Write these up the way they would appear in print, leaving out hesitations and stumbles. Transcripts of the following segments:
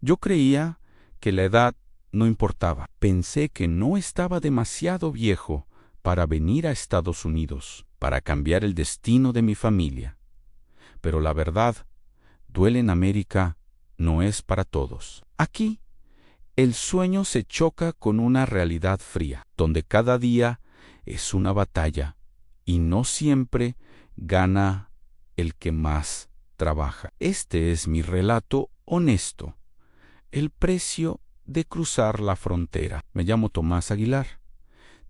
Yo creía que la edad no importaba. Pensé que no estaba demasiado viejo para venir a Estados Unidos, para cambiar el destino de mi familia. Pero la verdad, duele en América no es para todos. Aquí, el sueño se choca con una realidad fría, donde cada día es una batalla y no siempre gana el que más trabaja. Este es mi relato honesto. El precio de cruzar la frontera. Me llamo Tomás Aguilar.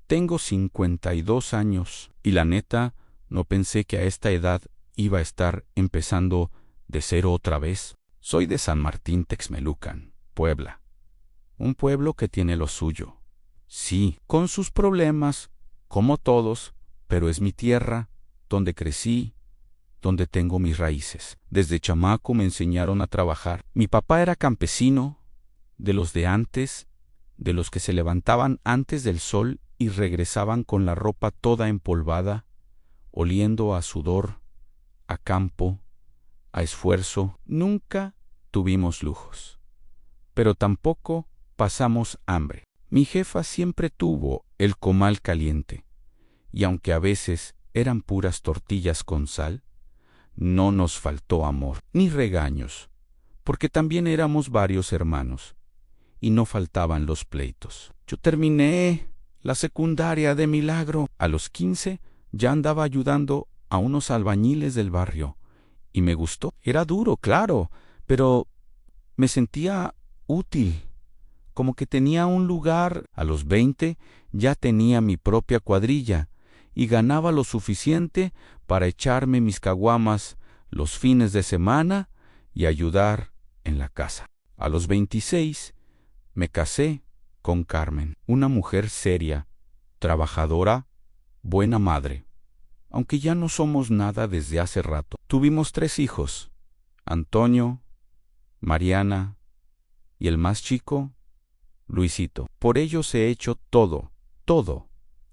Tengo 52 años y la neta no pensé que a esta edad iba a estar empezando de cero otra vez. Soy de San Martín Texmelucan, Puebla. Un pueblo que tiene lo suyo. Sí, con sus problemas, como todos, pero es mi tierra, donde crecí, donde tengo mis raíces. Desde chamaco me enseñaron a trabajar. Mi papá era campesino, de los de antes, de los que se levantaban antes del sol y regresaban con la ropa toda empolvada, oliendo a sudor, a campo, a esfuerzo. Nunca tuvimos lujos, pero tampoco pasamos hambre. Mi jefa siempre tuvo el comal caliente, y aunque a veces eran puras tortillas con sal, no nos faltó amor ni regaños, porque también éramos varios hermanos, y no faltaban los pleitos. Yo terminé la secundaria de milagro. A los 15 ya andaba ayudando a unos albañiles del barrio, y me gustó. Era duro, claro, pero me sentía útil, como que tenía un lugar. A los 20 ya tenía mi propia cuadrilla y ganaba lo suficiente para echarme mis caguamas los fines de semana y ayudar en la casa. A los 26 me casé con Carmen, una mujer seria, trabajadora, buena madre. Aunque ya no somos nada desde hace rato. Tuvimos 3 hijos, Antonio, Mariana y el más chico, Luisito. Por ellos he hecho todo,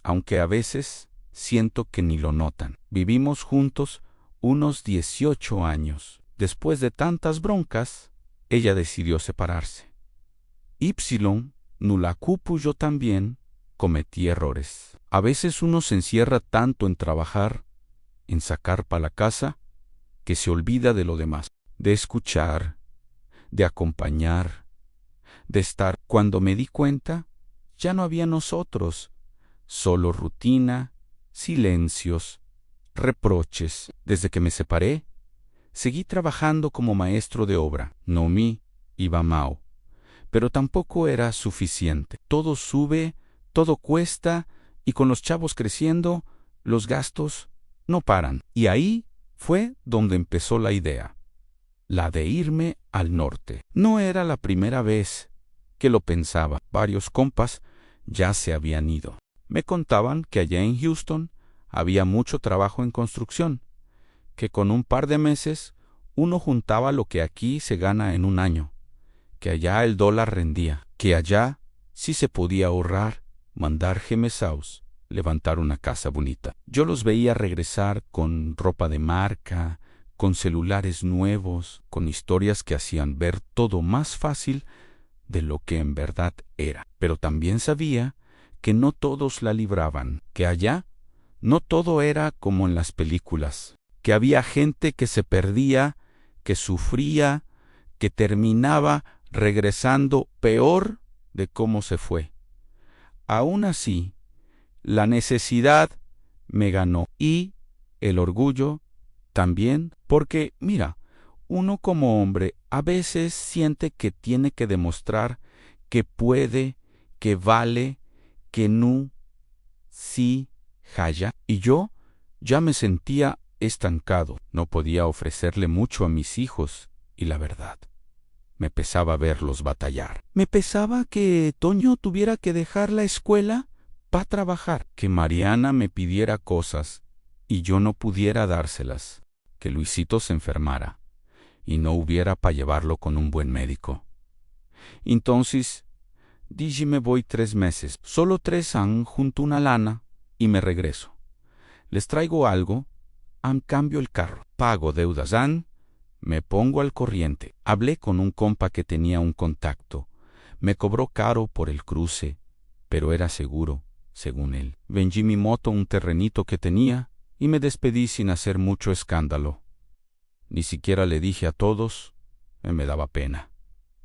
aunque a veces siento que ni lo notan. Vivimos juntos unos 18 años. Después de tantas broncas, ella decidió separarse. Nulacupu yo también cometí errores. A veces uno se encierra tanto en trabajar, en sacar para la casa, que se olvida de lo demás, de escuchar, de acompañar, de estar. Cuando me di cuenta, ya no había nosotros, solo rutina, silencios, reproches. Desde que me separé, seguí trabajando como maestro de obra, Nomi y Bamao, pero tampoco era suficiente. Todo sube, todo cuesta, y con los chavos creciendo, los gastos no paran. Y ahí fue donde empezó la idea, la de irme al norte. No era la primera vez que lo pensaba. Varios compas ya se habían ido. Me contaban que allá en Houston había mucho trabajo en construcción, que con un par de meses uno juntaba lo que aquí se gana en un año, que allá el dólar rendía, que allá sí se podía ahorrar, mandar gemesaus, levantar una casa bonita. Yo los veía regresar con ropa de marca, con celulares nuevos, con historias que hacían ver todo más fácil de lo que en verdad era. Pero también sabía que no todos la libraban, que allá no todo era como en las películas, que había gente que se perdía, que sufría, que terminaba regresando peor de cómo se fue. Aún así, la necesidad me ganó y el orgullo también, porque, mira, uno como hombre a veces siente que tiene que demostrar que puede, que vale, que no, sí, jaya. Y yo ya me sentía estancado. No podía ofrecerle mucho a mis hijos y la verdad, me pesaba verlos batallar. Me pesaba que Toño tuviera que dejar la escuela para trabajar, que Mariana me pidiera cosas y yo no pudiera dárselas, que Luisito se enfermara y no hubiera para llevarlo con un buen médico. Entonces, dije me voy 3 meses, solo 3 años junto una lana y me regreso. Les traigo algo, cambio el carro, pago deudas, Me pongo al corriente. Hablé con un compa que tenía un contacto. Me cobró caro por el cruce, pero era seguro, según él. Vendí mi moto, un terrenito que tenía, y me despedí sin hacer mucho escándalo. Ni siquiera le dije a todos, me daba pena.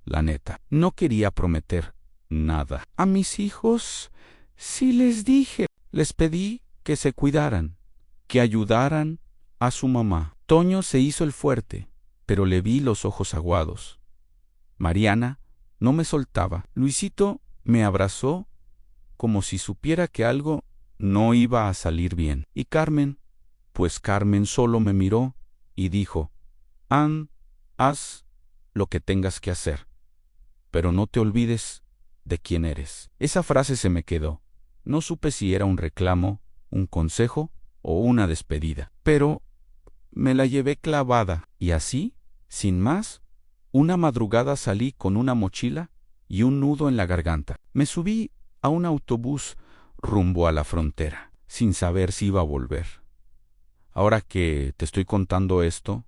La neta, no quería prometer nada. A mis hijos sí les dije, les pedí que se cuidaran, que ayudaran a su mamá. Toño se hizo el fuerte, pero le vi los ojos aguados. Mariana no me soltaba. Luisito me abrazó como si supiera que algo no iba a salir bien. Y Carmen, pues Carmen solo me miró y dijo, haz lo que tengas que hacer, pero no te olvides de quién eres. Esa frase se me quedó. No supe si era un reclamo, un consejo o una despedida, pero me la llevé clavada y así, sin más, una madrugada salí con una mochila y un nudo en la garganta. Me subí a un autobús rumbo a la frontera, sin saber si iba a volver. Ahora que te estoy contando esto,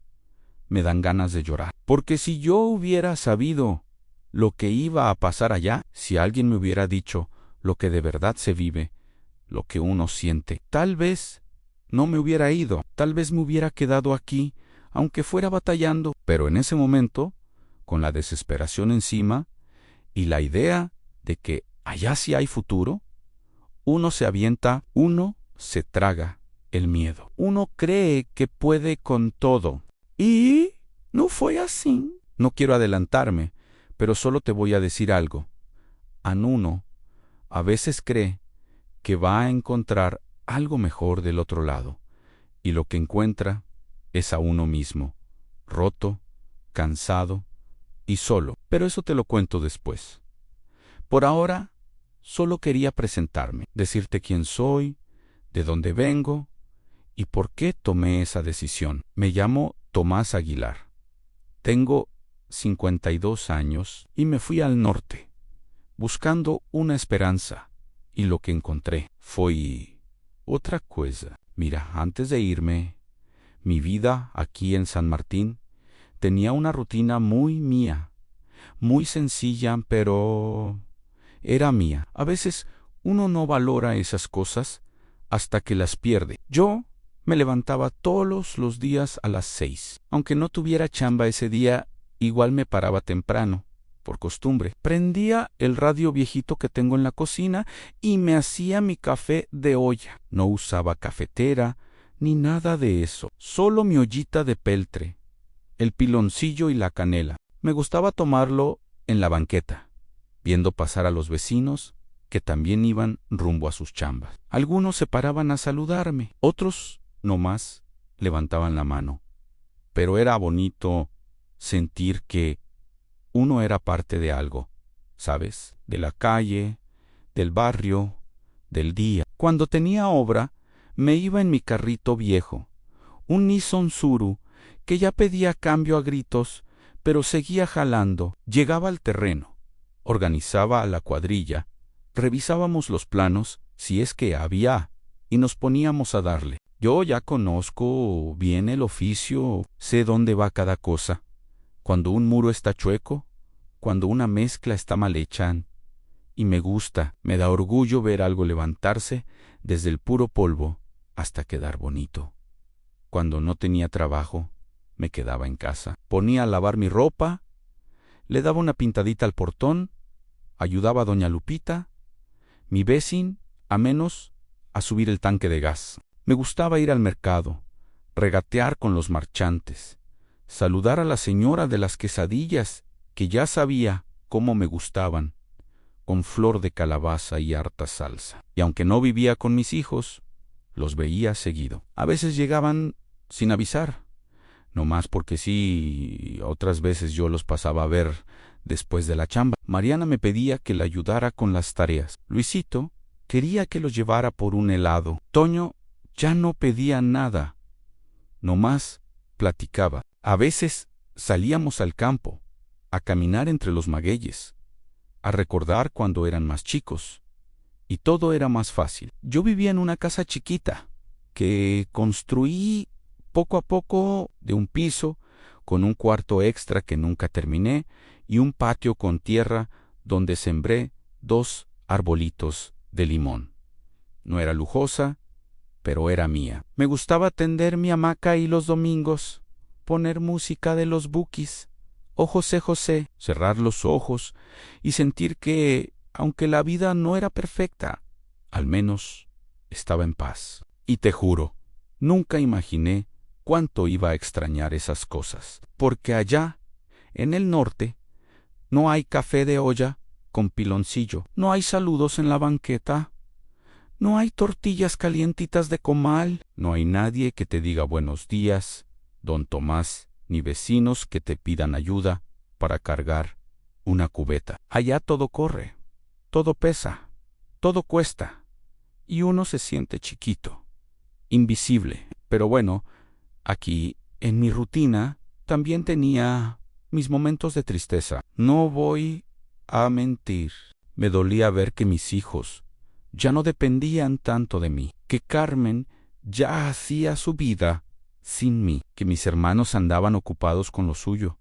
me dan ganas de llorar. Porque si yo hubiera sabido lo que iba a pasar allá, si alguien me hubiera dicho lo que de verdad se vive, lo que uno siente, tal vez no me hubiera ido, tal vez me hubiera quedado aquí, aunque fuera batallando. Pero en ese momento, con la desesperación encima y la idea de que allá sí hay futuro, uno se avienta, uno se traga el miedo. Uno cree que puede con todo. Y no fue así. No quiero adelantarme, pero solo te voy a decir algo. Uno a veces cree que va a encontrar algo mejor del otro lado, y lo que encuentra es a uno mismo, roto, cansado y solo. Pero eso te lo cuento después. Por ahora, solo quería presentarme, decirte quién soy, de dónde vengo y por qué tomé esa decisión. Me llamo Tomás Aguilar. Tengo 52 años y me fui al norte, buscando una esperanza, y lo que encontré fue otra cosa. Mira, antes de irme, mi vida aquí en San Martín tenía una rutina muy mía, muy sencilla, pero era mía. A veces uno no valora esas cosas hasta que las pierde. Yo me levantaba todos los días a las 6. Aunque no tuviera chamba ese día, igual me paraba temprano, por costumbre. Prendía el radio viejito que tengo en la cocina y me hacía mi café de olla. No usaba cafetera ni nada de eso, solo mi ollita de peltre, el piloncillo y la canela. Me gustaba tomarlo en la banqueta, viendo pasar a los vecinos que también iban rumbo a sus chambas. Algunos se paraban a saludarme, otros nomás levantaban la mano. Pero era bonito sentir que uno era parte de algo, ¿sabes? De la calle, del barrio, del día. Cuando tenía obra, me iba en mi carrito viejo, un Nissan Suru, que ya pedía cambio a gritos, pero seguía jalando. Llegaba al terreno, organizaba a la cuadrilla, revisábamos los planos, si es que había, y nos poníamos a darle. Yo ya conozco bien el oficio, sé dónde va cada cosa. Cuando un muro está chueco, cuando una mezcla está mal hecha, y me gusta, me da orgullo ver algo levantarse desde el puro polvo hasta quedar bonito. Cuando no tenía trabajo, me quedaba en casa. Ponía a lavar mi ropa, le daba una pintadita al portón, ayudaba a doña Lupita, mi vecin, a menos a subir el tanque de gas. Me gustaba ir al mercado, regatear con los marchantes, saludar a la señora de las quesadillas, que ya sabía cómo me gustaban, con flor de calabaza y harta salsa. Y aunque no vivía con mis hijos, los veía seguido. A veces llegaban sin avisar, nomás porque sí, otras veces yo los pasaba a ver después de la chamba. Mariana me pedía que la ayudara con las tareas. Luisito quería que los llevara por un helado. Toño ya no pedía nada, nomás platicaba. A veces salíamos al campo, a caminar entre los magueyes, a recordar cuando eran más chicos, y todo era más fácil. Yo vivía en una casa chiquita, que construí poco a poco, de un piso, con un cuarto extra que nunca terminé y un patio con tierra donde sembré 2 arbolitos de limón. No era lujosa, pero era mía. Me gustaba tender mi hamaca y los domingos, poner música de los Bukis, o José José, cerrar los ojos y sentir que, aunque la vida no era perfecta, al menos estaba en paz. Y te juro, nunca imaginé cuánto iba a extrañar esas cosas, porque allá, en el norte, no hay café de olla con piloncillo, no hay saludos en la banqueta, no hay tortillas calientitas de comal, no hay nadie que te diga buenos días, don Tomás, ni vecinos que te pidan ayuda para cargar una cubeta. Allá todo corre, todo pesa, todo cuesta, y uno se siente chiquito, invisible. Pero bueno, aquí, en mi rutina, también tenía mis momentos de tristeza. No voy a mentir. Me dolía ver que mis hijos ya no dependían tanto de mí, que Carmen ya hacía su vida sin mí, que mis hermanos andaban ocupados con lo suyo,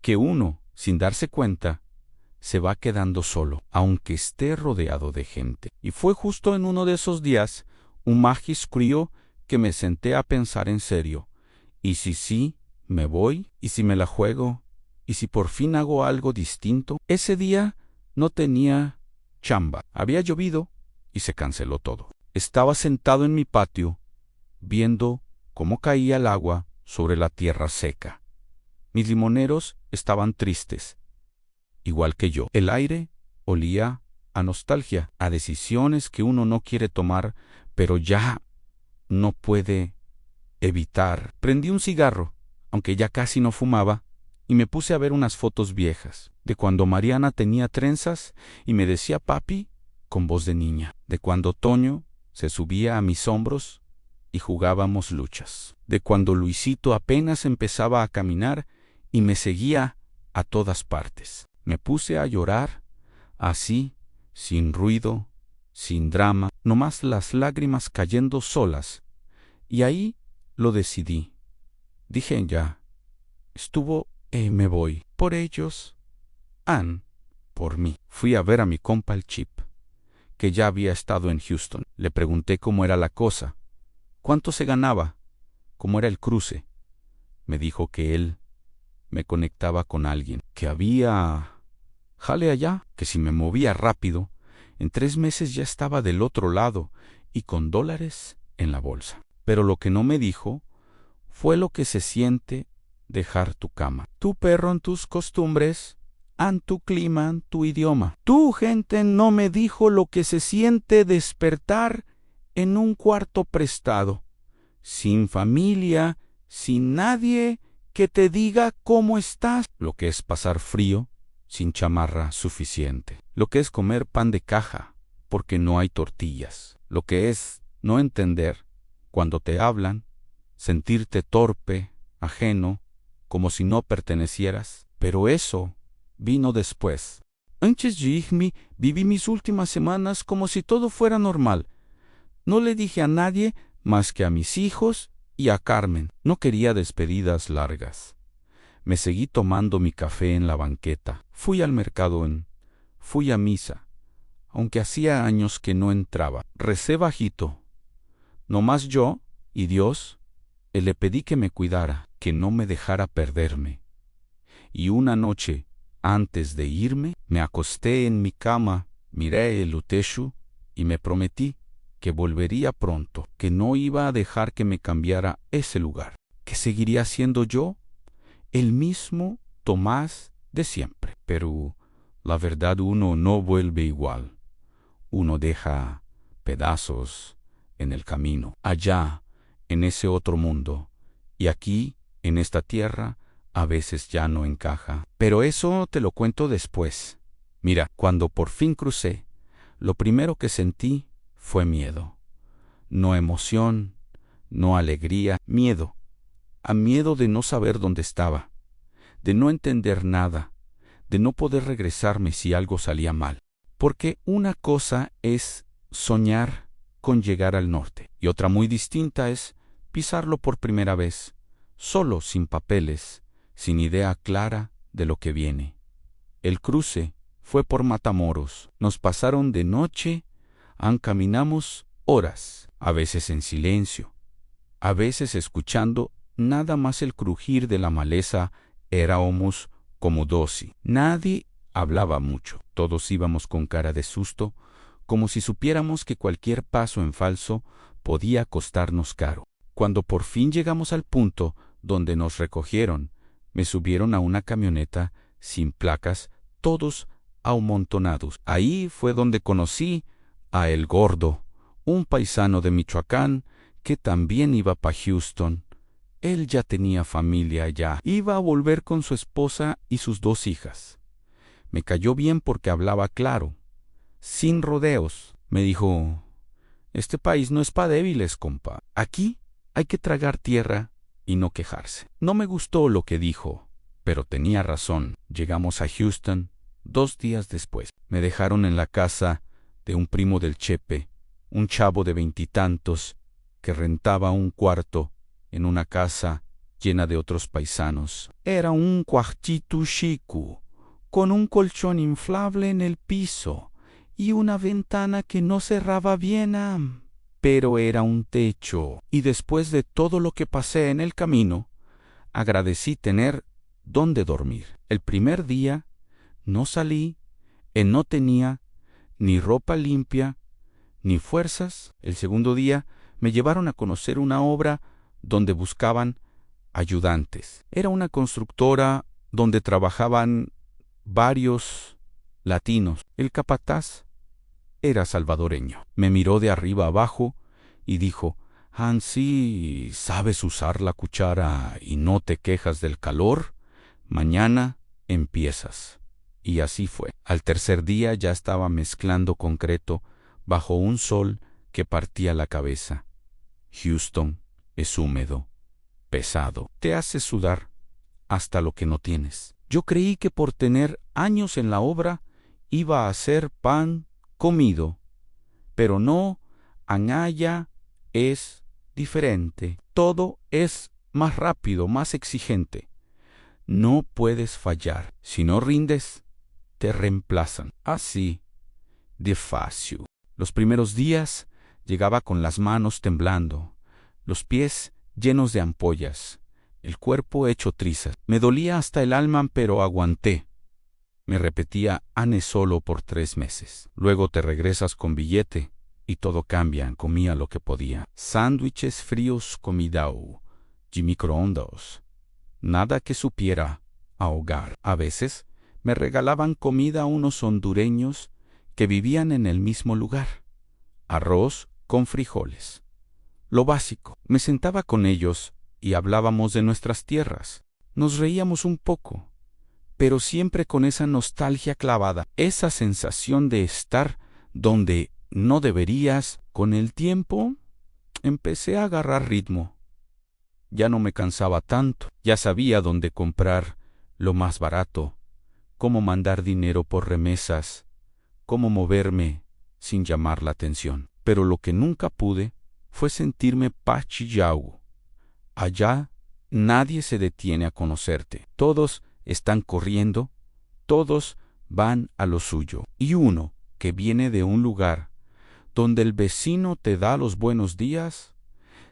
que uno, sin darse cuenta, se va quedando solo, aunque esté rodeado de gente. Y fue justo en uno de esos días, un magis frío, que me senté a pensar en serio. ¿Y si sí, me voy? ¿Y si me la juego? ¿Y si por fin hago algo distinto? Ese día no tenía chamba. Había llovido y se canceló todo. Estaba sentado en mi patio, viendo cómo caía el agua sobre la tierra seca. Mis limoneros estaban tristes, igual que yo. El aire olía a nostalgia, a decisiones que uno no quiere tomar, pero ya no puede evitar. Prendí un cigarro, aunque ya casi no fumaba, y me puse a ver unas fotos viejas, de cuando Mariana tenía trenzas y me decía papi con voz de niña, de cuando Toño se subía a mis hombros y jugábamos luchas, de cuando Luisito apenas empezaba a caminar y me seguía a todas partes. Me puse a llorar, así, sin ruido, sin drama, nomás las lágrimas cayendo solas, y ahí lo decidí. Dije ya, me voy. Por ellos, por mí. Fui a ver a mi compa el Chip, que ya había estado en Houston. Le pregunté cómo era la cosa, cuánto se ganaba, cómo era el cruce. Me dijo que él me conectaba con alguien, que había jale allá, que si me movía rápido, en 3 meses ya estaba del otro lado y con dólares en la bolsa. Pero lo que no me dijo fue lo que se siente dejar tu cama, tu perro en tus costumbres, tu clima, tu idioma. Tu gente no me dijo lo que se siente despertar en un cuarto prestado, sin familia, sin nadie que te diga cómo estás, lo que es pasar frío sin chamarra suficiente, lo que es comer pan de caja porque no hay tortillas, lo que es no entender cuando te hablan, sentirte torpe, ajeno, como si no pertenecieras. Pero eso vino después. Antes de irme, viví mis últimas semanas como si todo fuera normal. No le dije a nadie más que a mis hijos y a Carmen. No quería despedidas largas. Me seguí tomando mi café en la banqueta. Fui al mercado fui a misa, aunque hacía años que no entraba. Recé bajito. Nomás yo y Dios, le pedí que me cuidara, que no me dejara perderme. Y una noche, antes de irme, me acosté en mi cama, miré el techo y me prometí que volvería pronto, que no iba a dejar que me cambiara ese lugar, que seguiría siendo yo el mismo Tomás de siempre. Pero la verdad, uno no vuelve igual. Uno deja pedazos en el camino, allá, en ese otro mundo, y aquí, en esta tierra, a veces ya no encaja. Pero eso te lo cuento después. Mira, cuando por fin crucé, lo primero que sentí fue miedo. No emoción, no alegría, miedo. A miedo de no saber dónde estaba, de no entender nada, de no poder regresarme si algo salía mal. Porque una cosa es soñar con llegar al norte, y otra muy distinta es pisarlo por primera vez, solo, sin papeles, sin idea clara de lo que viene. El cruce fue por Matamoros. Nos pasaron de noche, caminamos horas, a veces en silencio, a veces escuchando nada más el crujir de la maleza. Éramos como 12. Nadie hablaba mucho. Todos íbamos con cara de susto, como si supiéramos que cualquier paso en falso podía costarnos caro. Cuando por fin llegamos al punto donde nos recogieron, me subieron a una camioneta sin placas, todos amontonados. Ahí fue donde conocí a El Gordo, un paisano de Michoacán que también iba para Houston. Él ya tenía familia allá. Iba a volver con su esposa y sus 2 hijas. Me cayó bien porque hablaba claro, sin rodeos. Me dijo: este país no es pa' débiles, compa. Aquí hay que tragar tierra y no quejarse. No me gustó lo que dijo, pero tenía razón. Llegamos a Houston 2 días después. Me dejaron en la casa de un primo del Chepe, un chavo de 20 y tantos que rentaba un cuarto en una casa llena de otros paisanos. Era un cuartito chico, con un colchón inflable en el piso y una ventana que no cerraba bien, pero era un techo. Y después de todo lo que pasé en el camino, agradecí tener dónde dormir. El primer día no salí, no tenía ni ropa limpia, ni fuerzas. El segundo día me llevaron a conocer una obra donde buscaban ayudantes. Era una constructora donde trabajaban varios latinos. El capataz era salvadoreño. Me miró de arriba abajo y dijo: «Hansi, ¿sabes usar la cuchara y no te quejas del calor? Mañana empiezas». Y así fue. Al tercer día ya estaba mezclando concreto bajo un sol que partía la cabeza. Houston es húmedo, pesado, te hace sudar hasta lo que no tienes. Yo creí que por tener años en la obra iba a hacer pan comido, pero no. Anaya es diferente. Todo es más rápido, más exigente. No puedes fallar. Si no rindes, te reemplazan. Así de fácil. Los primeros días llegaba con las manos temblando, los pies llenos de ampollas, el cuerpo hecho trizas. Me dolía hasta el alma, pero aguanté. Me repetía: «Ane solo por 3 meses. Luego te regresas con billete y todo cambia». Comía lo que podía. Sándwiches fríos comidao y microondas. Nada que supiera ahogar. A veces me regalaban comida unos hondureños que vivían en el mismo lugar. Arroz con frijoles. Lo básico. Me sentaba con ellos y hablábamos de nuestras tierras. Nos reíamos un poco, pero siempre con esa nostalgia clavada, esa sensación de estar donde no deberías. Con el tiempo, empecé a agarrar ritmo. Ya no me cansaba tanto, ya sabía dónde comprar lo más barato, cómo mandar dinero por remesas, cómo moverme sin llamar la atención. Pero lo que nunca pude fue sentirme pachillau. Allá nadie se detiene a conocerte. Todos están corriendo, todos van a lo suyo. Y uno que viene de un lugar donde el vecino te da los buenos días,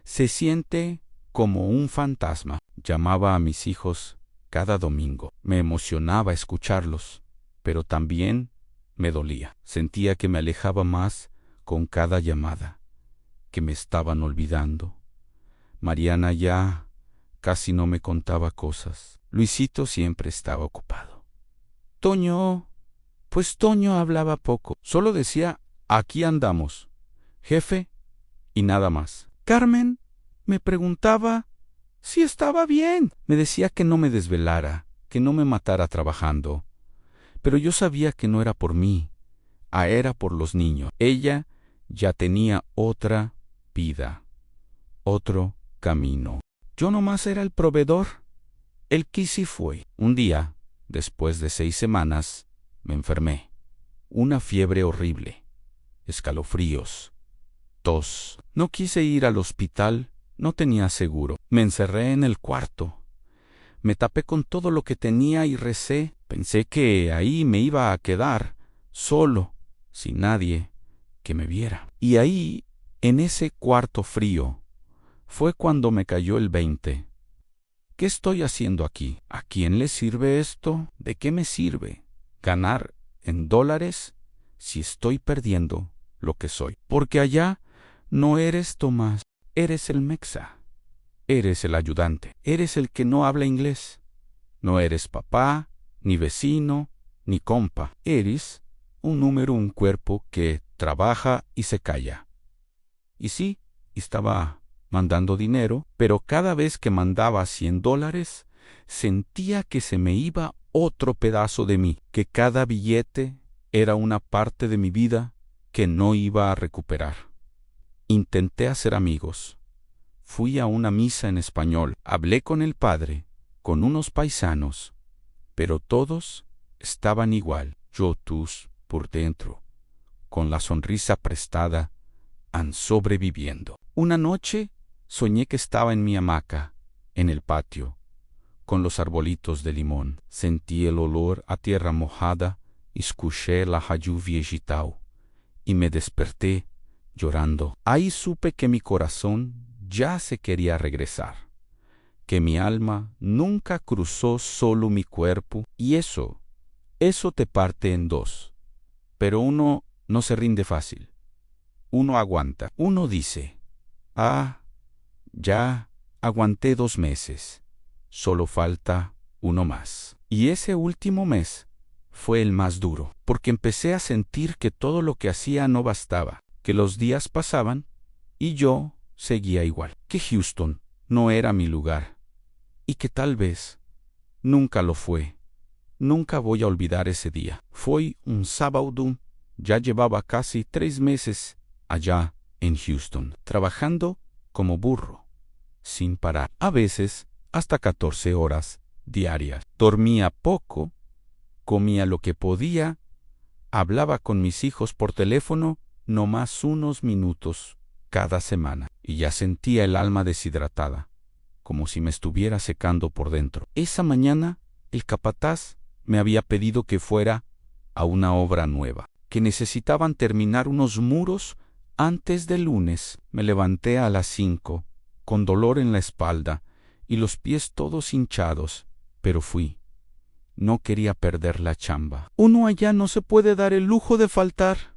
se siente como un fantasma. Llamaba a mis hijos cada domingo. Me emocionaba escucharlos, pero también me dolía. Sentía que me alejaba más con cada llamada, que me estaban olvidando. Mariana ya casi no me contaba cosas. Luisito siempre estaba ocupado. Toño, pues Toño hablaba poco. Solo decía: «Aquí andamos, jefe», y nada más. Carmen me preguntaba si estaba bien. Me decía que no me desvelara, que no me matara trabajando. Pero yo sabía que no era por mí, era por los niños. Ella ya tenía otra vida, otro camino. Yo nomás era el proveedor, el que sí fue. Un día, después de 6 semanas, me enfermé. Una fiebre horrible, escalofríos, tos. No quise ir al hospital, no tenía seguro. Me encerré en el cuarto. Me tapé con todo lo que tenía y recé. Pensé que ahí me iba a quedar, solo, sin nadie que me viera. Y ahí, en ese cuarto frío, fue cuando me cayó el 20. ¿Qué estoy haciendo aquí? ¿A quién le sirve esto? ¿De qué me sirve ganar en dólares si estoy perdiendo lo que soy? Porque allá no eres Tomás, eres el mexa, eres el ayudante, eres el que no habla inglés. No eres papá, ni vecino, ni compa. Eres un número, un cuerpo que trabaja y se calla. Y sí, estaba mandando dinero, pero cada vez que mandaba $100, sentía que se me iba otro pedazo de mí, que cada billete era una parte de mi vida que no iba a recuperar. Intenté hacer amigos. Fui a una misa en español, hablé con el padre, con unos paisanos, pero todos estaban igual, yotus por dentro, con la sonrisa prestada, sobreviviendo. Una noche soñé que estaba en mi hamaca, en el patio, con los arbolitos de limón. Sentí el olor a tierra mojada, escuché la lluvia agital y me desperté llorando. Ahí supe que mi corazón ya se quería regresar, que mi alma nunca cruzó solo mi cuerpo, y eso te parte en dos. Pero uno no se rinde fácil. Uno aguanta. Uno dice, ya aguanté 2 meses, solo falta uno más. Y ese último mes fue el más duro, porque empecé a sentir que todo lo que hacía no bastaba, que los días pasaban y yo seguía igual, que Houston no era mi lugar, y que tal vez nunca lo fue. Nunca voy a olvidar ese día. Fue un sábado, ya llevaba casi 3 meses allá en Houston, trabajando como burro, sin parar, a veces hasta 14 horas diarias. Dormía poco, comía lo que podía, hablaba con mis hijos por teléfono no más unos minutos cada semana, y ya sentía el alma deshidratada, como si me estuviera secando por dentro. Esa mañana, el capataz me había pedido que fuera a una obra nueva, que necesitaban terminar unos muros antes del lunes. Me levanté a las 5, con dolor en la espalda y los pies todos hinchados, pero fui. No quería perder la chamba. Uno allá no se puede dar el lujo de faltar.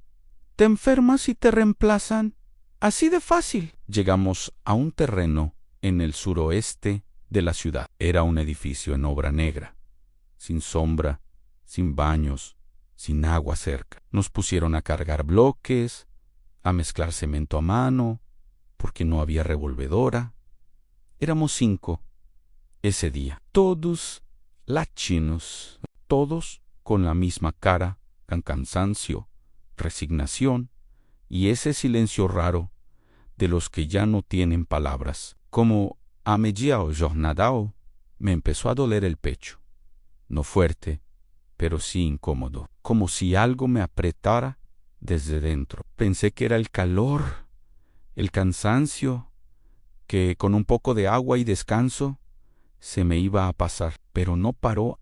Te enfermas y te reemplazan. Así de fácil. Llegamos a un terreno en el suroeste de la ciudad. Era un edificio en obra negra, sin sombra, sin baños, sin agua cerca. Nos pusieron a cargar bloques, a mezclar cemento a mano, porque no había revolvedora. Éramos 5 ese día, todos latinos, todos con la misma cara, con cansancio, resignación y ese silencio raro de los que ya no tienen palabras. Como a media jornada me empezó a doler el pecho, no fuerte, pero sí incómodo, como si algo me apretara desde dentro. Pensé que era el calor, el cansancio, que con un poco de agua y descanso se me iba a pasar, pero no paró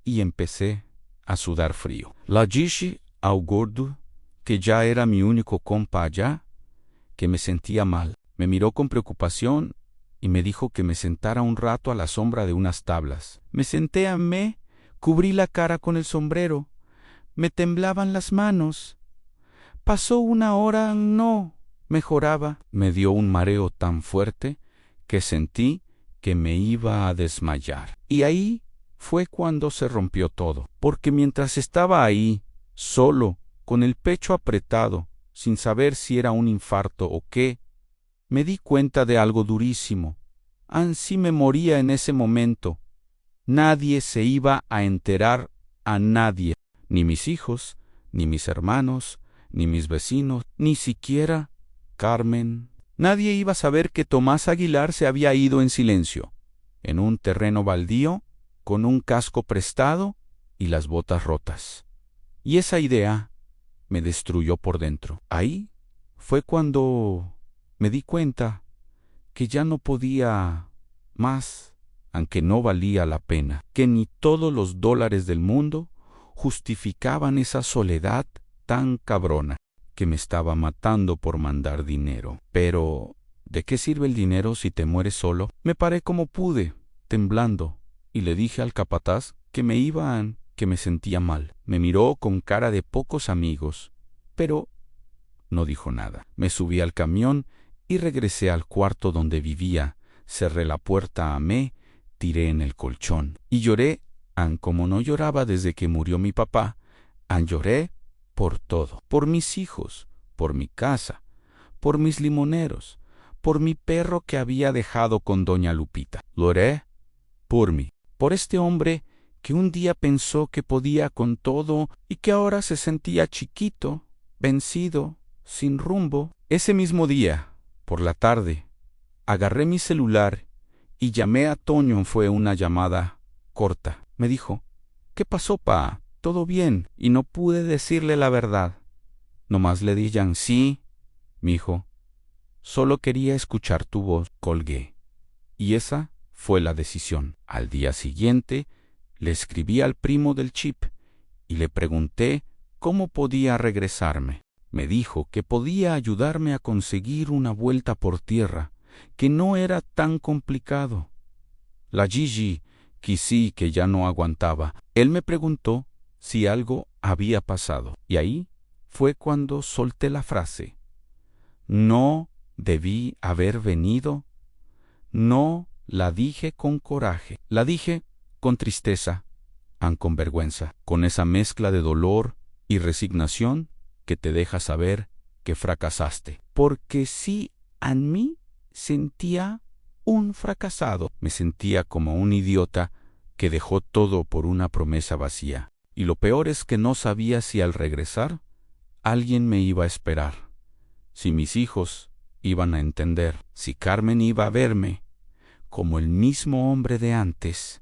y empecé a sudar frío. La dije al gordo, que ya era mi único compa allá, que me sentía mal. Me miró con preocupación y me dijo que me sentara un rato a la sombra de unas tablas. Me senté cubrí la cara con el sombrero. Me temblaban las manos. Pasó 1 hora, no mejoraba. Me dio un mareo tan fuerte que sentí que me iba a desmayar. Y ahí fue cuando se rompió todo, porque mientras estaba ahí, solo, con el pecho apretado, sin saber si era un infarto o qué, me di cuenta de algo durísimo. Ansí me moría en ese momento. Nadie se iba a enterar, a nadie, ni mis hijos, ni mis hermanos, ni mis vecinos, ni siquiera Carmen. Nadie iba a saber que Tomás Aguilar se había ido en silencio, en un terreno baldío, con un casco prestado y las botas rotas. Y esa idea me destruyó por dentro. Ahí fue cuando me di cuenta que ya no podía más aunque no valía la pena, que ni todos los dólares del mundo justificaban esa soledad tan cabrona que me estaba matando por mandar dinero. Pero, ¿de qué sirve el dinero si te mueres solo? Me paré como pude, temblando, y le dije al capataz que me sentía mal. Me miró con cara de pocos amigos, pero no dijo nada. Me subí al camión y regresé al cuarto donde vivía. Cerré la puerta, tiré en el colchón y lloré, como no lloraba desde que murió mi papá. Lloré por todo, por mis hijos, por mi casa, por mis limoneros, por mi perro que había dejado con doña Lupita. Lloré por mí, por este hombre que un día pensó que podía con todo y que ahora se sentía chiquito, vencido, sin rumbo. Ese mismo día, por la tarde, agarré mi celular y llamé a Toño. Fue una llamada corta. Me dijo: ¿qué pasó, pa? ¿Todo bien? Y no pude decirle la verdad. Nomás le dije: sí, mijo. Solo quería escuchar tu voz. Colgué. Y esa fue la decisión. Al día siguiente, le escribí al primo del chip y le pregunté cómo podía regresarme. Me dijo que podía ayudarme a conseguir una vuelta por tierra, que no era tan complicado. La Gigi quisí que ya no aguantaba. Él me preguntó si algo había pasado, y ahí fue cuando solté la frase: no debí haber venido. No la dije con coraje, la dije con tristeza, con vergüenza, con esa mezcla de dolor y resignación que te deja saber que fracasaste. Porque sí, en mí sentía un fracasado. Me sentía como un idiota que dejó todo por una promesa vacía. Y lo peor es que no sabía si al regresar alguien me iba a esperar, si mis hijos iban a entender, si Carmen iba a verme como el mismo hombre de antes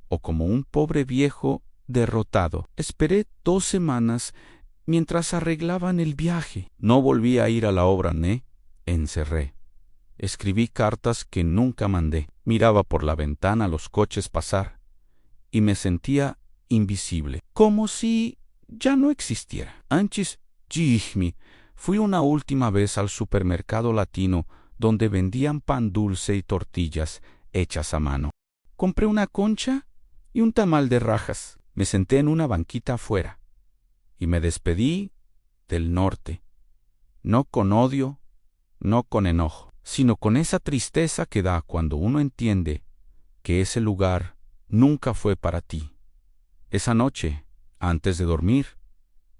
o como un pobre viejo derrotado. Esperé 2 semanas mientras arreglaban el viaje. No volví a ir a la obra, encerré. Escribí cartas que nunca mandé. Miraba por la ventana los coches pasar y me sentía invisible, como si ya no existiera. Antes, fui una última vez al supermercado latino donde vendían pan dulce y tortillas hechas a mano. Compré una concha y un tamal de rajas. Me senté en una banquita afuera y me despedí del norte, no con odio, no con enojo, sino con esa tristeza que da cuando uno entiende que ese lugar nunca fue para ti. Esa noche, antes de dormir,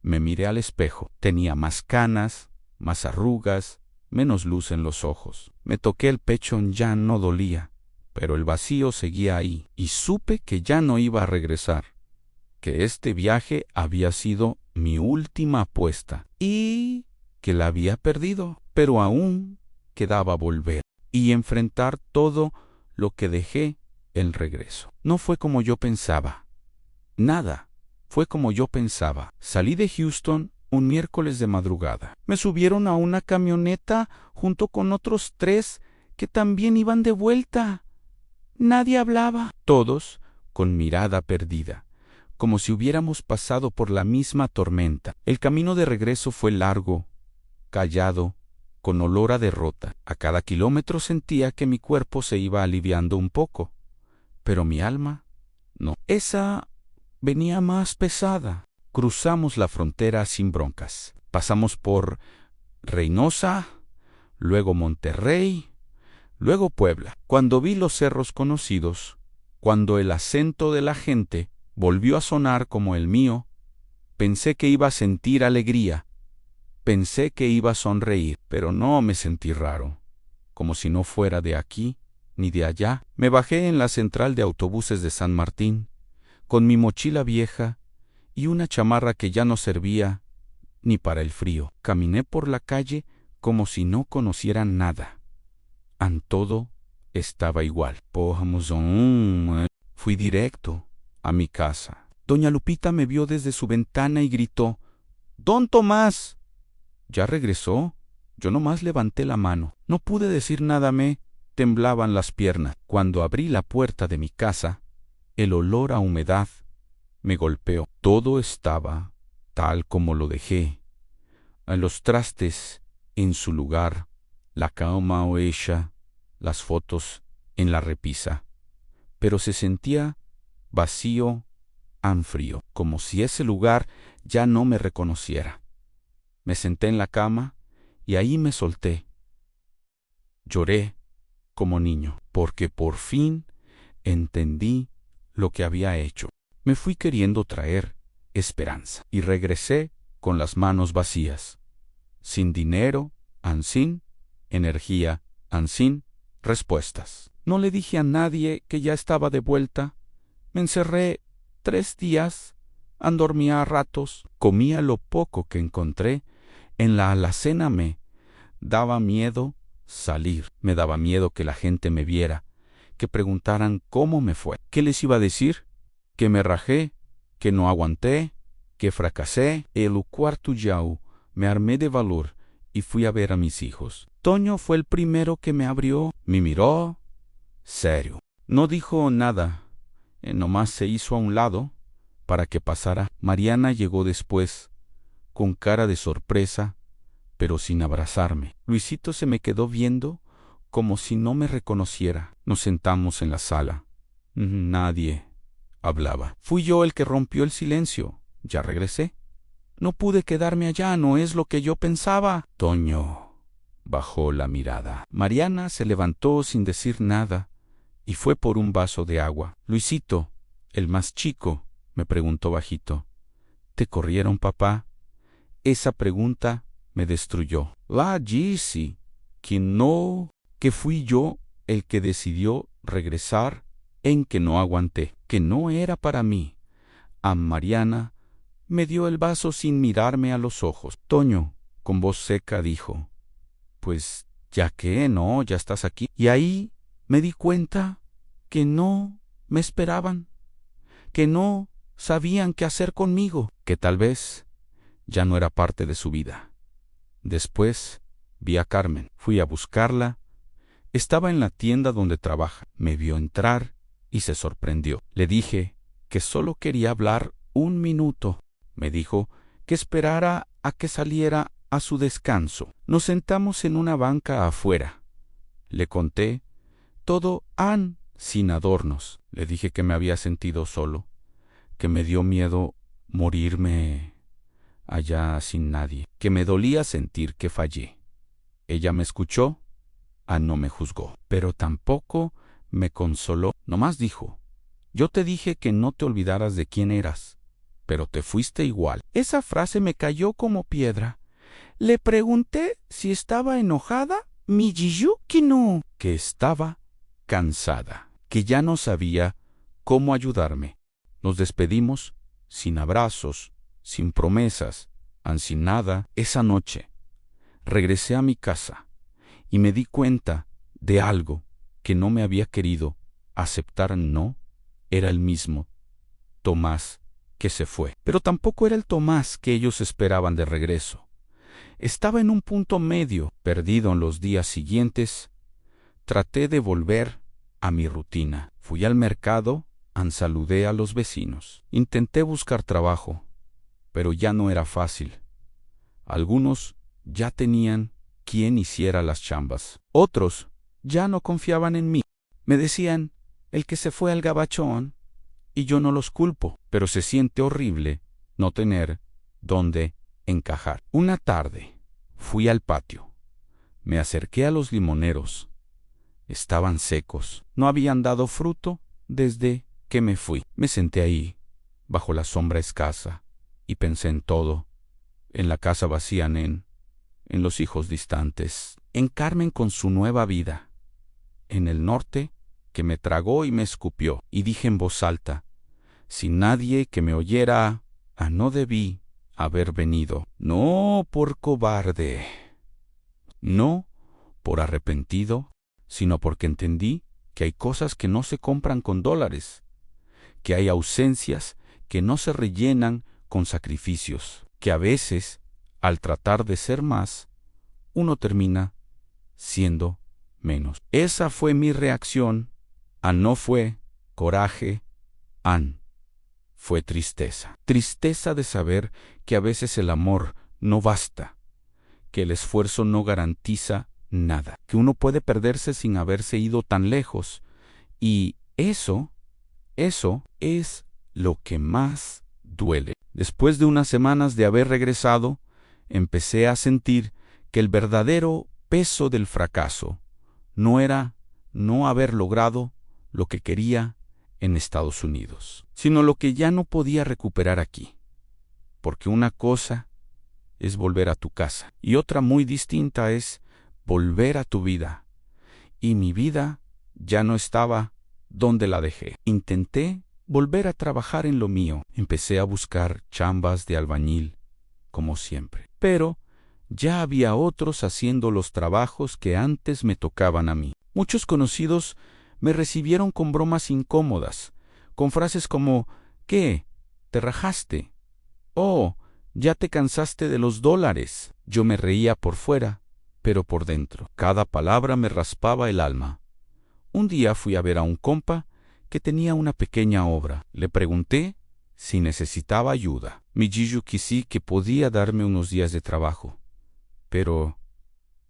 me miré al espejo. Tenía más canas, más arrugas, menos luz en los ojos. Me toqué el pecho, ya no dolía, pero el vacío seguía ahí, y supe que ya no iba a regresar, que este viaje había sido mi última apuesta y que la había perdido, pero aún quedaba volver y enfrentar todo lo que dejé en regreso. No fue como yo pensaba. Nada fue como yo pensaba. Salí de Houston un miércoles de madrugada. Me subieron a una camioneta junto con otros 3 que también iban de vuelta. Nadie hablaba. Todos con mirada perdida, como si hubiéramos pasado por la misma tormenta. El camino de regreso fue largo, callado, con olor a derrota. A cada kilómetro sentía que mi cuerpo se iba aliviando un poco, pero mi alma no. Esa venía más pesada. Cruzamos la frontera sin broncas. Pasamos por Reynosa, luego Monterrey, luego Puebla. Cuando vi los cerros conocidos, cuando el acento de la gente volvió a sonar como el mío, pensé que iba a sentir alegría, pensé que iba a sonreír, pero no, me sentí raro, como si no fuera de aquí ni de allá. Me bajé en la central de autobuses de San Martín, con mi mochila vieja y una chamarra que ya no servía ni para el frío. Caminé por la calle como si no conociera nada. Todo estaba igual. Fui directo a mi casa. Doña Lupita me vio desde su ventana y gritó: «¡Don Tomás!». ¿Ya regresó? Yo nomás levanté la mano. No pude decir nada, temblaban las piernas. Cuando abrí la puerta de mi casa, el olor a humedad me golpeó. Todo estaba tal como lo dejé. Los trastes en su lugar, la cama hecha, las fotos en la repisa. Pero se sentía vacío, frío, como si ese lugar ya no me reconociera. Me senté en la cama y ahí me solté. Lloré como niño, porque por fin entendí lo que había hecho. Me fui queriendo traer esperanza y regresé con las manos vacías, sin dinero, sin energía, sin respuestas. No le dije a nadie que ya estaba de vuelta. Me encerré 3 días, dormía a ratos, comía lo poco que encontré en la alacena. Me daba miedo salir, me daba miedo que la gente me viera, que preguntaran cómo me fue. ¿Qué les iba a decir? Que me rajé, que no aguanté, que fracasé. El cuarto día me armé de valor y fui a ver a mis hijos. Toño fue el primero que me abrió, me miró, serio. No dijo nada, nomás se hizo a un lado para que pasara. Mariana llegó después, con cara de sorpresa, pero sin abrazarme. Luisito se me quedó viendo como si no me reconociera. Nos sentamos en la sala. Nadie hablaba. Fui yo el que rompió el silencio. Ya regresé. No pude quedarme allá, no es lo que yo pensaba. Toño bajó la mirada. Mariana se levantó sin decir nada y fue por un vaso de agua. Luisito, el más chico, me preguntó bajito. ¿Te corrieron, papá? Esa pregunta me destruyó. La Gisi, que fui yo el que decidió regresar, en que no aguanté, que no era para mí. A Mariana me dio el vaso sin mirarme a los ojos. Toño, con voz seca, dijo, pues ya que no, ya estás aquí. Y ahí me di cuenta que no me esperaban, que no sabían qué hacer conmigo, que tal vez ya no era parte de su vida. Después vi a Carmen, fui a buscarla. Estaba en la tienda donde trabaja. Me vio entrar y se sorprendió. Le dije que solo quería hablar 1 minuto. Me dijo que esperara a que saliera a su descanso. Nos sentamos en una banca afuera. Le conté todo sin adornos. Le dije que me había sentido solo, que me dio miedo morirme allá sin nadie, que me dolía sentir que fallé. Ella me escuchó, no me juzgó, pero tampoco me consoló. Nomás dijo, yo te dije que no te olvidaras de quién eras, pero te fuiste igual. Esa frase me cayó como piedra. Le pregunté si estaba enojada. Me dijo que no, que estaba cansada, que ya no sabía cómo ayudarme. Nos despedimos sin abrazos, sin promesas, sin nada. Esa noche regresé a mi casa y me di cuenta de algo que no me había querido aceptar. No era el mismo Tomás que se fue, pero tampoco era el Tomás que ellos esperaban de regreso. Estaba en un punto medio, perdido en los días siguientes. Traté de volver a mi rutina. Fui al mercado, saludé a los vecinos. Intenté buscar trabajo, pero ya no era fácil. Algunos ya tenían quien hiciera las chambas. Otros ya no confiaban en mí. Me decían, el que se fue al gabachón, y yo no los culpo, pero se siente horrible no tener dónde encajar. Una tarde fui al patio. Me acerqué a los limoneros. Estaban secos. No habían dado fruto desde que me fui. Me senté ahí, bajo la sombra escasa, y pensé en todo. En la casa vacía, en los hijos distantes, en Carmen con su nueva vida, en el norte que me tragó y me escupió. Y dije en voz alta, sin nadie que me oyera, no debí haber venido. No por cobarde, no por arrepentido, sino porque entendí que hay cosas que no se compran con dólares, que hay ausencias que no se rellenan con sacrificios, que a veces, al tratar de ser más, uno termina siendo menos. Esa fue mi reacción. No fue coraje, fue tristeza. Tristeza de saber que a veces el amor no basta, que el esfuerzo no garantiza nada, que uno puede perderse sin haberse ido tan lejos. Y eso es lo que más duele. Después de unas semanas de haber regresado, empecé a sentir que el verdadero peso del fracaso no era no haber logrado lo que quería en Estados Unidos, sino lo que ya no podía recuperar aquí. Porque una cosa es volver a tu casa y otra muy distinta es volver a tu vida. Y mi vida ya no estaba donde la dejé. Intenté volver a trabajar en lo mío. Empecé a buscar chambas de albañil, como siempre. Pero ya había otros haciendo los trabajos que antes me tocaban a mí. Muchos conocidos me recibieron con bromas incómodas, con frases como ¿qué? ¿Te rajaste? Oh, ya te cansaste de los dólares. Yo me reía por fuera, pero por dentro. Cada palabra me raspaba el alma. Un día fui a ver a un compa que tenía una pequeña obra. Le pregunté si necesitaba ayuda. Me dijo que sí, que podía darme unos días de trabajo. Pero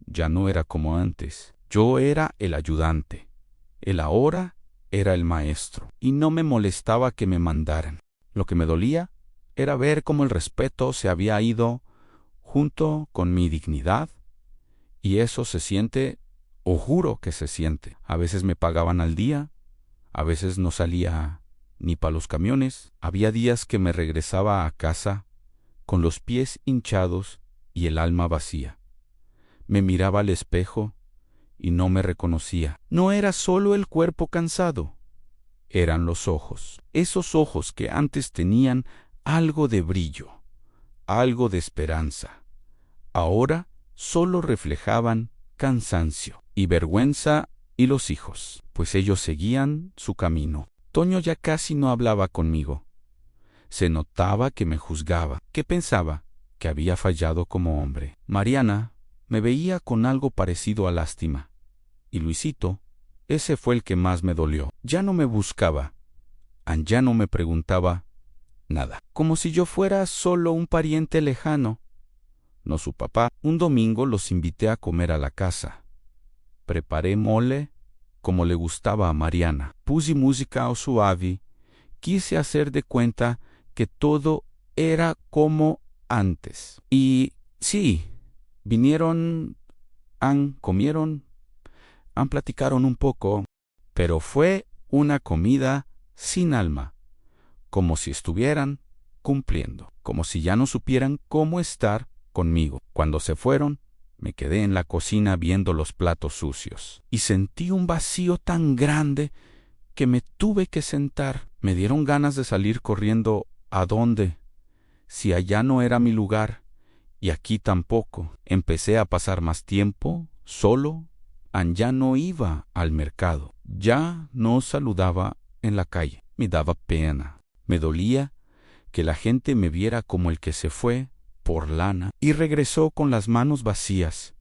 ya no era como antes. Yo era el ayudante. Él ahora era el maestro. Y no me molestaba que me mandaran. Lo que me dolía era ver cómo el respeto se había ido junto con mi dignidad. Y eso se siente, o juro que se siente. A veces me pagaban al día, a veces no salía ni para los camiones. Había días que me regresaba a casa con los pies hinchados y el alma vacía. Me miraba al espejo y no me reconocía. No era solo el cuerpo cansado, eran los ojos. Esos ojos que antes tenían algo de brillo, algo de esperanza. Ahora solo reflejaban cansancio y vergüenza y los hijos, pues ellos seguían su camino. Toño ya casi no hablaba conmigo. Se notaba que me juzgaba, que pensaba que había fallado como hombre. Mariana me veía con algo parecido a lástima. Y Luisito, ese fue el que más me dolió. Ya no me buscaba, ya no me preguntaba nada. Como si yo fuera solo un pariente lejano. No su papá. Un domingo los invité a comer a la casa. Preparé mole como le gustaba a Mariana. Puse música suave. Quise hacer de cuenta que todo era como antes. Y sí, vinieron, comieron, platicaron un poco, pero fue una comida sin alma, como si estuvieran cumpliendo, como si ya no supieran cómo estar conmigo. Cuando se fueron, me quedé en la cocina viendo los platos sucios y sentí un vacío tan grande que me tuve que sentar. Me dieron ganas de salir corriendo. ¿A dónde? Si allá no era mi lugar y aquí tampoco. Empecé a pasar más tiempo solo. Ya no iba al mercado. Ya no saludaba en la calle. Me daba pena. Me dolía que la gente me viera como el que se fue por lana y regresó con las manos vacías.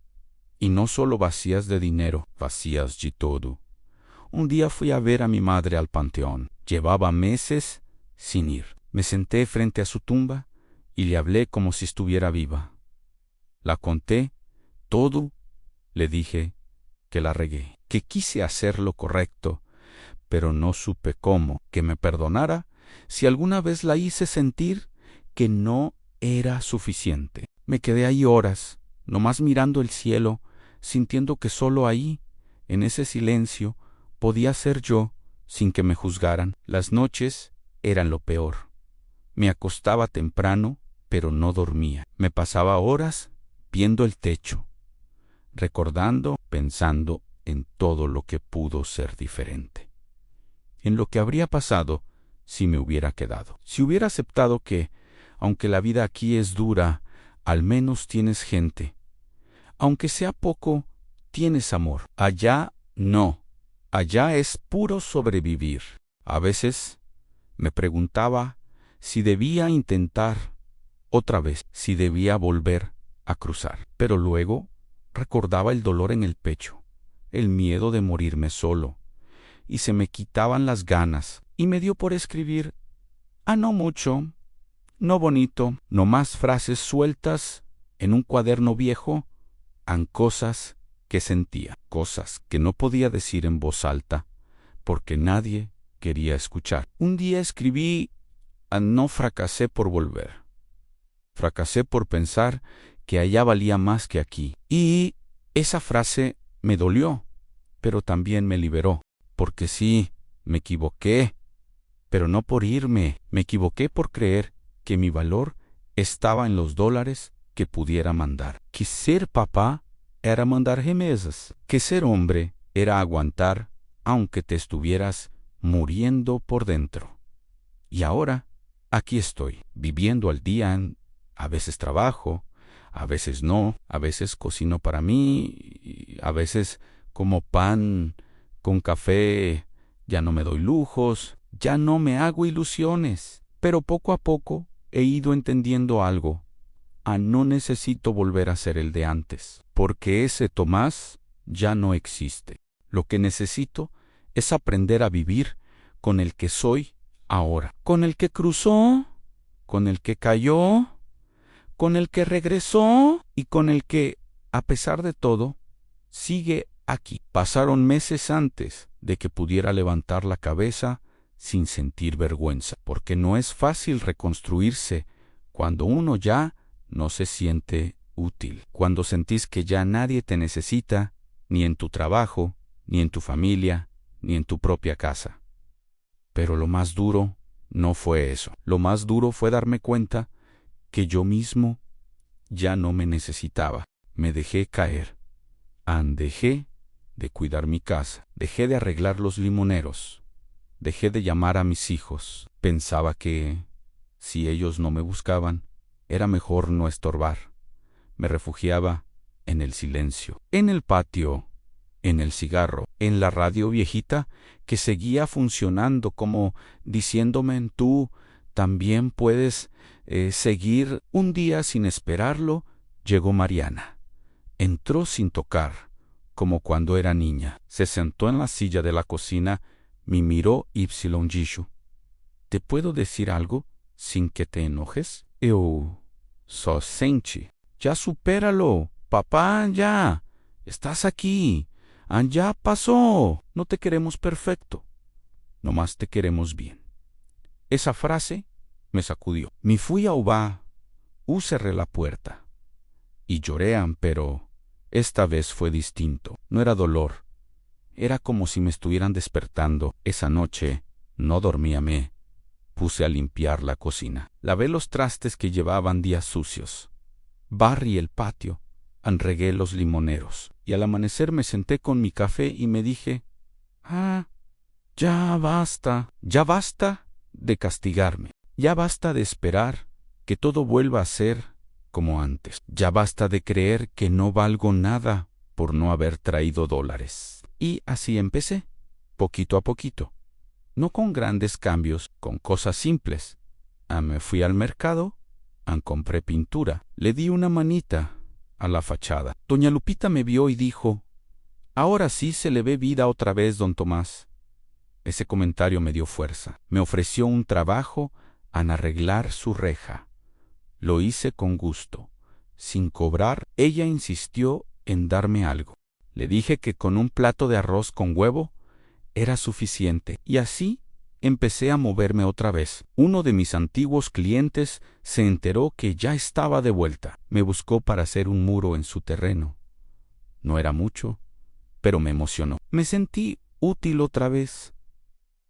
Y no solo vacías de dinero, vacías de todo. Un día fui a ver a mi madre al panteón. Llevaba meses sin ir. Me senté frente a su tumba y le hablé como si estuviera viva. La conté todo. Le dije que la regué, que quise hacer lo correcto, pero no supe cómo, que me perdonara si alguna vez la hice sentir que no era suficiente. Me quedé ahí horas, nomás mirando el cielo, sintiendo que solo ahí, en ese silencio, podía ser yo sin que me juzgaran. Las noches eran lo peor. Me acostaba temprano, pero no dormía. Me pasaba horas viendo el techo, recordando, pensando en todo lo que pudo ser diferente, en lo que habría pasado si me hubiera quedado, si hubiera aceptado que, aunque la vida aquí es dura, al menos tienes gente, aunque sea poco, tienes amor. Allá no, allá es puro sobrevivir. A veces me preguntaba si debía intentar otra vez, si debía volver a cruzar, pero luego recordaba el dolor en el pecho, el miedo de morirme solo, y se me quitaban las ganas, y me dio por escribir, no mucho, no bonito, no más frases sueltas en un cuaderno viejo, cosas que sentía, cosas que no podía decir en voz alta, porque nadie quería escuchar. Un día escribí, no fracasé por volver. Fracasé por pensar que allá valía más que aquí. Y esa frase me dolió, pero también me liberó, porque sí, me equivoqué, pero no por irme, me equivoqué por creer que mi valor estaba en los dólares que pudiera mandar. Que ser papá era mandar remesas, que ser hombre era aguantar aunque te estuvieras muriendo por dentro. Y ahora, aquí estoy, viviendo al día, a veces trabajo, a veces no, a veces cocino para mí, a veces como pan con café, ya no me doy lujos, ya no me hago ilusiones, pero poco a poco he ido entendiendo algo. No necesito volver a ser el de antes, porque ese Tomás ya no existe. Lo que necesito es aprender a vivir con el que soy ahora, con el que cruzó, con el que cayó, con el que regresó y con el que, a pesar de todo, sigue aquí. Pasaron meses antes de que pudiera levantar la cabeza sin sentir vergüenza, porque no es fácil reconstruirse cuando uno ya no se siente útil, cuando sentís que ya nadie te necesita, ni en tu trabajo, ni en tu familia, ni en tu propia casa. Pero lo más duro no fue eso. Lo más duro fue darme cuenta que yo mismo ya no me necesitaba. Me dejé caer. Dejé de cuidar mi casa. Dejé de arreglar los limoneros. Dejé de llamar a mis hijos. Pensaba que, si ellos no me buscaban, era mejor no estorbar. Me refugiaba en el silencio, en el patio, en el cigarro, en la radio viejita que seguía funcionando como diciéndome, tú también puedes seguir. Un día, sin esperarlo, llegó Mariana. Entró sin tocar, como cuando era niña. Se sentó en la silla de la cocina, me miró Ypsilon Jishu. ¿Te puedo decir algo sin que te enojes? Eu só sente. Ya supéralo, papá, ya. Estás aquí. Ya pasó. No te queremos perfecto. Nomás te queremos bien. Esa frase me sacudió. Me fui a Ubá. Cerré la puerta. Y lloré, pero esta vez fue distinto. No era dolor. Era como si me estuvieran despertando. Esa noche no dormíame. Puse a limpiar la cocina. Lavé los trastes que llevaban días sucios. Barrí el patio. Enregué los limoneros. Y al amanecer me senté con mi café y me dije, ya basta de castigarme. Ya basta de esperar que todo vuelva a ser como antes. Ya basta de creer que no valgo nada por no haber traído dólares. Y así empecé, poquito a poquito. No con grandes cambios, con cosas simples. Me fui al mercado, compré pintura, le di una manita a la fachada. Doña Lupita me vio y dijo, ahora sí se le ve vida otra vez, don Tomás. Ese comentario me dio fuerza. Me ofreció un trabajo en arreglar su reja. Lo hice con gusto. Sin cobrar, ella insistió en darme algo. Le dije que con un plato de arroz con huevo era suficiente, y así empecé a moverme otra vez. Uno de mis antiguos clientes se enteró que ya estaba de vuelta. Me buscó para hacer un muro en su terreno. No era mucho, pero me emocionó. Me sentí útil otra vez.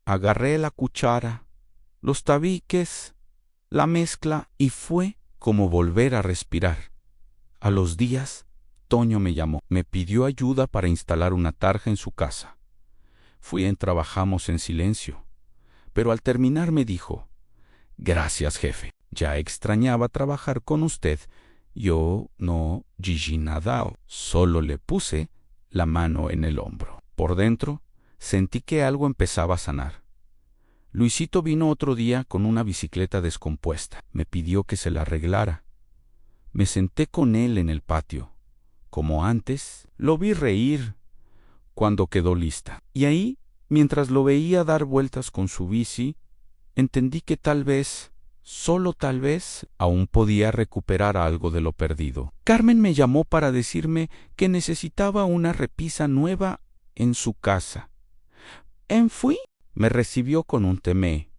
Agarré la cuchara, los tabiques, la mezcla, y fue como volver a respirar. A los días, Toño me llamó. Me pidió ayuda para instalar una tarja en su casa. Trabajamos en silencio. Pero al terminar me dijo, gracias, jefe. Ya extrañaba trabajar con usted. Yo no dije nada, solo le puse la mano en el hombro. Por dentro, sentí que algo empezaba a sanar. Luisito vino otro día con una bicicleta descompuesta. Me pidió que se la arreglara. Me senté con él en el patio. Como antes, lo vi reír, cuando quedó lista. Y ahí, mientras lo veía dar vueltas con su bici, entendí que tal vez, solo tal vez, aún podía recuperar algo de lo perdido. Carmen me llamó para decirme que necesitaba una repisa nueva en su casa. Fui. Me recibió con un té.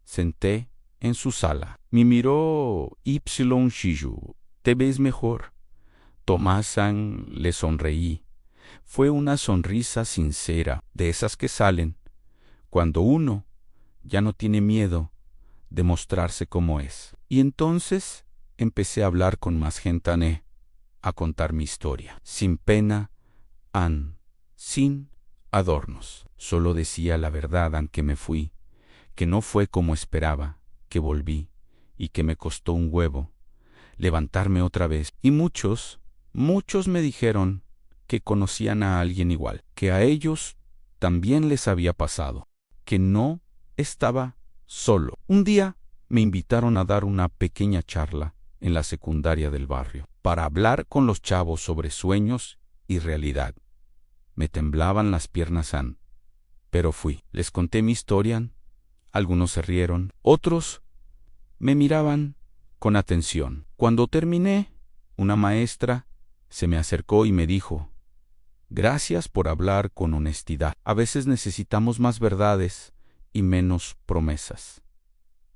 Senté en su sala. Me miró Shiju. ¿Te ves mejor? Tomás-san, le sonreí. Fue una sonrisa sincera, de esas que salen cuando uno ya no tiene miedo de mostrarse como es. Y entonces empecé a hablar con más gente, a contar mi historia, sin pena, sin adornos. Solo decía la verdad, aunque me fui, que no fue como esperaba, que volví y que me costó un huevo levantarme otra vez. Y muchos me dijeron que conocían a alguien igual, que a ellos también les había pasado, que no estaba solo. Un día me invitaron a dar una pequeña charla en la secundaria del barrio, para hablar con los chavos sobre sueños y realidad. Me temblaban las piernas, pero fui. Les conté mi historia. Algunos se rieron, otros me miraban con atención. Cuando terminé, una maestra se me acercó y me dijo: «Gracias por hablar con honestidad. A veces necesitamos más verdades y menos promesas».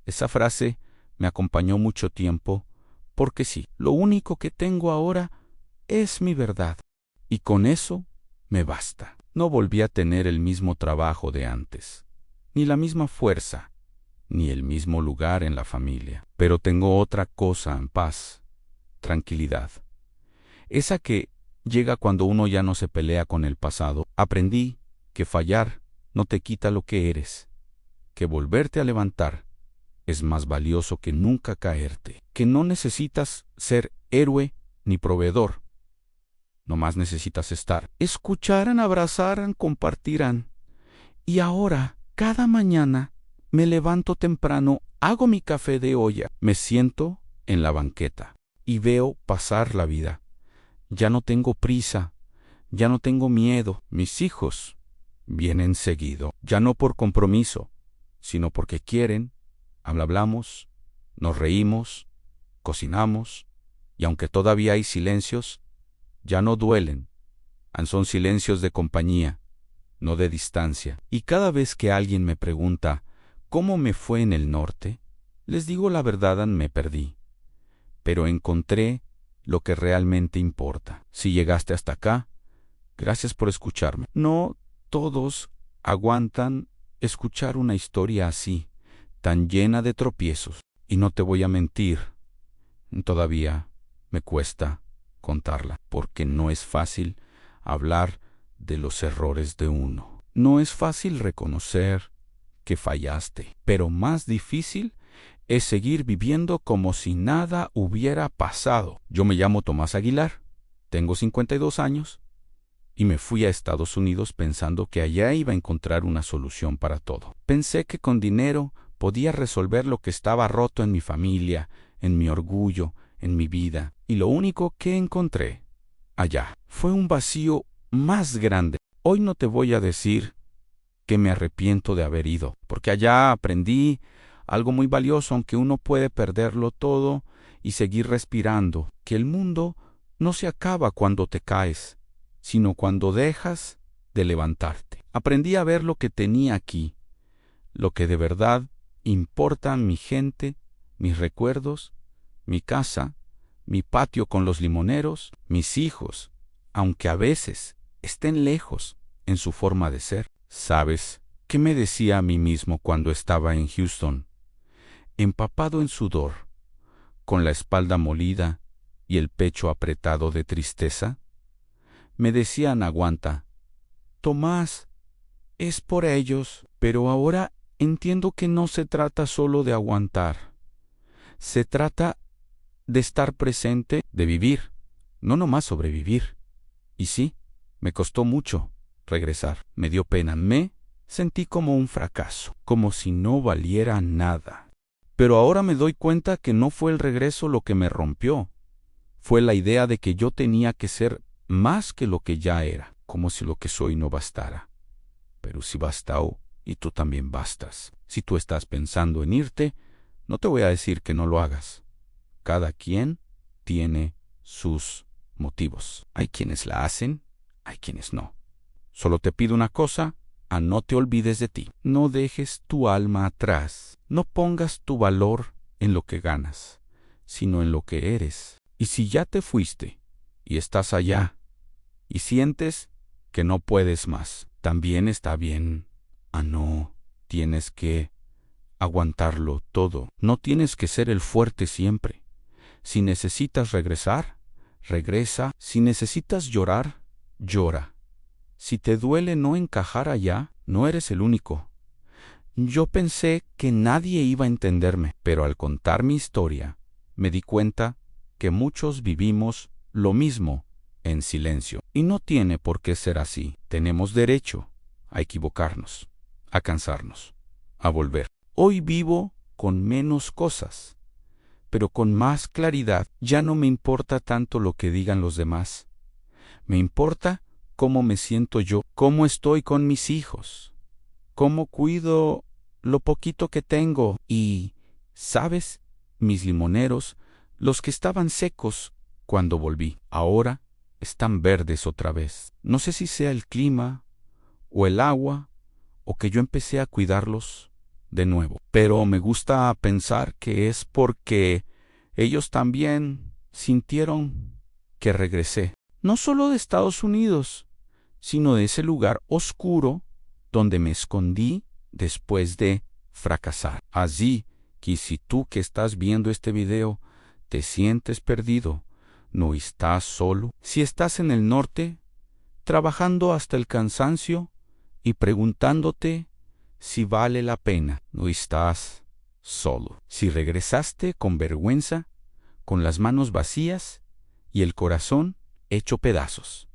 Esa frase me acompañó mucho tiempo, porque sí, lo único que tengo ahora es mi verdad, y con eso me basta. No volví a tener el mismo trabajo de antes, ni la misma fuerza, ni el mismo lugar en la familia. Pero tengo otra cosa: en paz, tranquilidad. Esa que llega cuando uno ya no se pelea con el pasado. Aprendí que fallar no te quita lo que eres, que volverte a levantar es más valioso que nunca caerte, que no necesitas ser héroe ni proveedor. Nomás necesitas estar. Escucharan, abrazaran, compartirán. Y ahora, cada mañana, me levanto temprano, hago mi café de olla, me siento en la banqueta y veo pasar la vida. Ya no tengo prisa, ya no tengo miedo. Mis hijos vienen seguido, ya no por compromiso, sino porque quieren. Hablamos, nos reímos, cocinamos, y aunque todavía hay silencios, ya no duelen. Son silencios de compañía, no de distancia. Y cada vez que alguien me pregunta cómo me fue en el norte, les digo la verdad: me perdí, pero encontré lo que realmente importa. Si llegaste hasta acá, gracias por escucharme. No todos aguantan escuchar una historia así, tan llena de tropiezos. Y no te voy a mentir, todavía me cuesta contarla, porque no es fácil hablar de los errores de uno. No es fácil reconocer que fallaste, pero más difícil es seguir viviendo como si nada hubiera pasado. Yo me llamo Tomás Aguilar, tengo 52 años y me fui a Estados Unidos pensando que allá iba a encontrar una solución para todo. Pensé que con dinero podía resolver lo que estaba roto en mi familia, en mi orgullo, en mi vida. Y lo único que encontré allá fue un vacío más grande. Hoy no te voy a decir que me arrepiento de haber ido, porque allá aprendí algo muy valioso, aunque uno puede perderlo todo y seguir respirando, que el mundo no se acaba cuando te caes, sino cuando dejas de levantarte. Aprendí a ver lo que tenía aquí, lo que de verdad importa: mi gente, mis recuerdos, mi casa, mi patio con los limoneros, mis hijos, aunque a veces estén lejos en su forma de ser. ¿Sabes qué me decía a mí mismo cuando estaba en Houston, empapado en sudor, con la espalda molida y el pecho apretado de tristeza? Me decían: aguanta, Tomás, es por ellos. Pero ahora entiendo que no se trata solo de aguantar. Se trata de estar presente, de vivir, no nomás sobrevivir. Y sí, me costó mucho regresar. Me dio pena. Me sentí como un fracaso, como si no valiera nada. Pero ahora me doy cuenta que no fue el regreso lo que me rompió. Fue la idea de que yo tenía que ser más que lo que ya era. como si lo que soy no bastara. Pero si bastao, y tú también bastas. Si tú estás pensando en irte, no te voy a decir que no lo hagas. Cada quien tiene sus motivos. Hay quienes la hacen, hay quienes no. Solo te pido una cosa: no te olvides de ti. No dejes tu alma atrás. No pongas tu valor en lo que ganas, sino en lo que eres. Y si ya te fuiste y estás allá y sientes que no puedes más, también está bien. No tienes que aguantarlo todo. No tienes que ser el fuerte siempre. Si necesitas regresar, regresa. Si necesitas llorar, llora. Si te duele no encajar allá, no eres el único. Yo pensé que nadie iba a entenderme, pero al contar mi historia, me di cuenta que muchos vivimos lo mismo en silencio. Y no tiene por qué ser así. Tenemos derecho a equivocarnos, a cansarnos, a volver. Hoy vivo con menos cosas, pero con más claridad. Ya no me importa tanto lo que digan los demás. Me importa cómo me siento yo, cómo estoy con mis hijos, cómo cuido lo poquito que tengo. Y, ¿sabes? Mis limoneros, los que estaban secos cuando volví, ahora están verdes otra vez. No sé si sea el clima, o el agua, o que yo empecé a cuidarlos de nuevo. Pero me gusta pensar que es porque ellos también sintieron que regresé. No solo de Estados Unidos, sino de ese lugar oscuro donde me escondí después de fracasar. Así que si tú que estás viendo este video te sientes perdido, no estás solo. Si estás en el norte, trabajando hasta el cansancio y preguntándote si vale la pena, no estás solo. Si regresaste con vergüenza, con las manos vacías y el corazón hecho pedazos,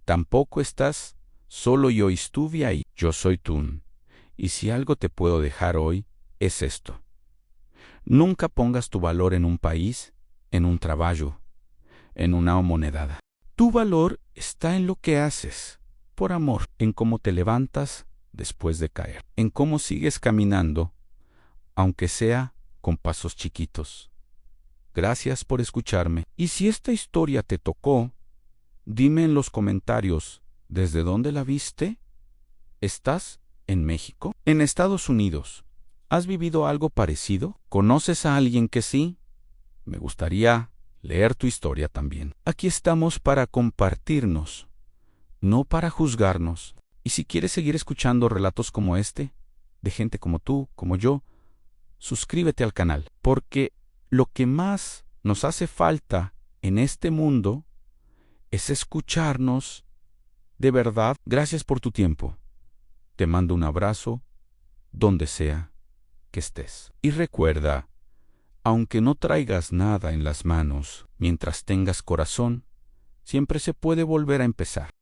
tampoco estás solo. Yo estuve ahí. Yo soy Tun. Y si algo te puedo dejar hoy, es esto: nunca pongas tu valor en un país, en un trabajo, en una monedada. Tu valor está en lo que haces, por amor, en cómo te levantas después de caer, en cómo sigues caminando, aunque sea con pasos chiquitos. Gracias por escucharme. Y si esta historia te tocó, dime en los comentarios, ¿desde dónde la viste? ¿Estás en México? ¿En Estados Unidos? ¿Has vivido algo parecido? ¿Conoces a alguien que sí? Me gustaría leer tu historia también. Aquí estamos para compartirnos, no para juzgarnos. Y si quieres seguir escuchando relatos como este, de gente como tú, como yo, suscríbete al canal, porque lo que más nos hace falta en este mundo es escucharnos de verdad. Gracias por tu tiempo. Te mando un abrazo donde sea que estés. Y recuerda, aunque no traigas nada en las manos, mientras tengas corazón, siempre se puede volver a empezar.